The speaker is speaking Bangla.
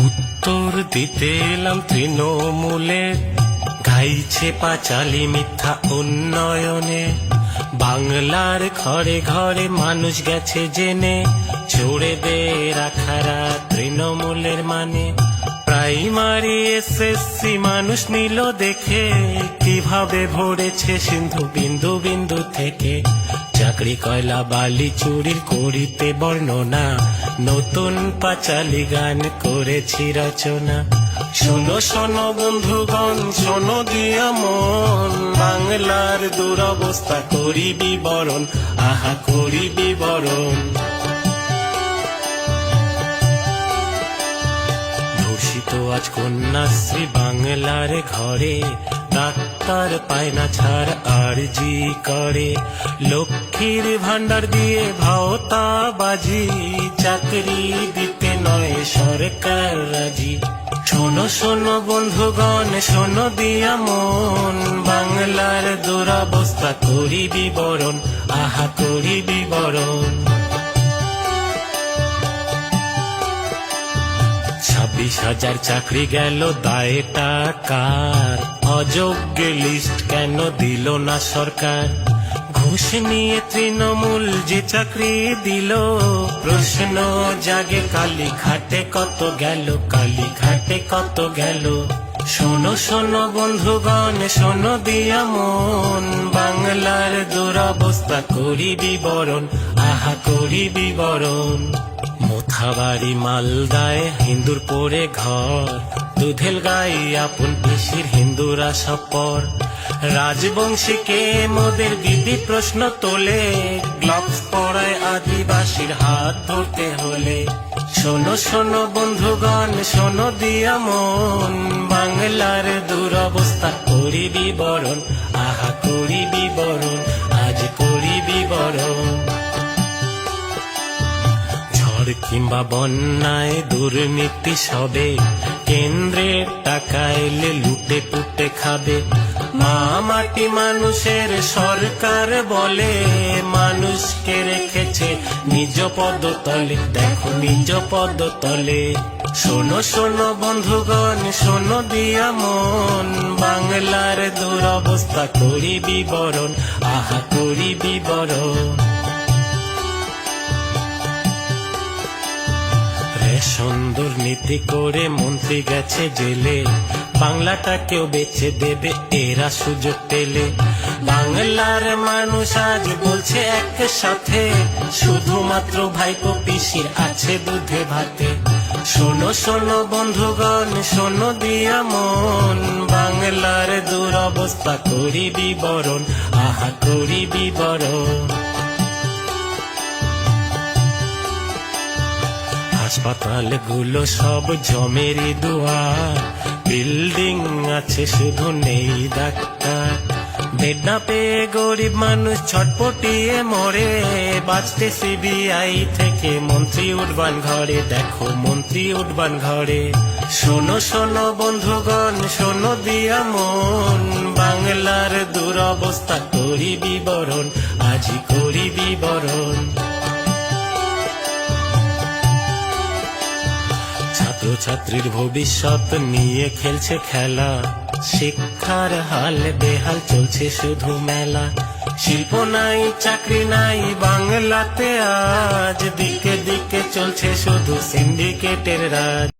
উত্তর দিতে এলাম তৃণমূলে, গাইছে পাঁচালী মিথ্যা উন্নয়নে। বাংলার ঘরে ঘরে মানুষ গেছে জেনে, চড়ে দে রাখারা তৃণমূলের মানে। প্রাইমারি এসএসসি মানুষ নিল দেখে, কিভাবে ভরেছে সিন্ধু বিন্দু বিন্দু থেকে। চাকরি কয়লা বালি চুরির করিতে বর্ণনা, নতুন পাঁচালী গান করেছি রচনা। শোনো শোনো বন্ধুগণ, শোনো দিয়া মন, বাংলার দুরবস্থা করি বিবরণ, আহা করি বিবরণ। ধর্ষিত আজ কন্যাশ্রী বাংলার ঘরে, ডাক্তার পায় না ছাড় আরজি করে। লক্ষ্মীর ভান্ডার দিয়ে ভাওতা বাজি, চাকরি দিতে নয় সরকার রাজি। শোনো শোনো বন্ধুগণ, শোনো দিয়া মন, বাংলার দুরবস্থা করি বিবরণ, আহা করি বিবরণ। 26,000 চাকরি গেল দায়টা কার? অযোগ্য লিস্ট কেন দিল না সরকার? ঘুষ নিয়ে তৃণমূল যে চাকরি দিল, প্রশ্ন জাগে কালীঘাটে কত গেল, কালীঘাটে কত গেল। শোনো শোনো বন্ধুগণ, শোনো দিয়া মন, বাংলার দুরবস্থা করি বিবরণ, আহা করি বিবরণ। মোথাবাড়ি মালদায় হিন্দুর পরে ঘর, দুধেল গাই আপন পিসির হিন্দুরা সব পর। রাজবংশী কে মোদের দিদি প্রশ্ন তোলে, গ্লাভস পরায় আদিবাসীর হাত ধরতে হলে। শোনো শোনো বন্ধুগণ, শোনো দিয়া মন, বাংলার দুরবস্থা করি বিবরণ, আহা করি বিবরণ, আজ করি বিবরণ। ঝড় কিংবা বন্যায় দুর্নীতি সবে, কেন্দ্রের টাকা এলে লুটে পুটে খাবে। মা মাটি মানুষের সরকার বলে, মানুষকে রেখেছে নিজ পদতলে, দেখো নিজ পদতলে। শোনো শোনো বন্ধুগণ, শোনো দিয়া মন, বাংলার দুরবস্থা করি বিবরণ, আহা করি বিবরণ। রেশন দুর্নীতি করে মন্ত্রী গেছে জেলে, বাংলাটাকেও বেচে দেবে এরা সুযোগ পেলে। বাংলার মানুষ আজ বলছে একসাথে, শুধুমাত্র ভাইপো পিসির আছে দুধে ভাতে। শোনো শোনো বন্ধুগণ, শোনো দিয়া মন, বাংলার দুরবস্থা করি বিবরণ, আহা করি বিবরণ। হাসপাতালগুলো সব জমেরই দুয়ার, বিল্ডিং আছে শুধু নেই ডাক্তার। বেড না পেয়ে গরিব মানুষ ছটপটিয়ে মরে, বাঁচতে সিবিআই থেকে মন্ত্রী উঠবান ঘরে, দেখো মন্ত্রী উঠবান ঘরে। শোনো শোনো বন্ধুগণ, শোনো দিয়া মন, বাংলার দুরবস্থা করি বিবরণ, আজই করি বিবরণ। ছাত্রছাত্রীর ভবিষ্যৎ নিয়ে খেলছে খেলা, শিক্ষার হাল বেহাল চলছে শুধু মেলা। শিল্প নাই চাকরি নাই বাংলাতে আজ, দিকে দিকে চলছে শুধু সিন্ডিকেটের রাজ।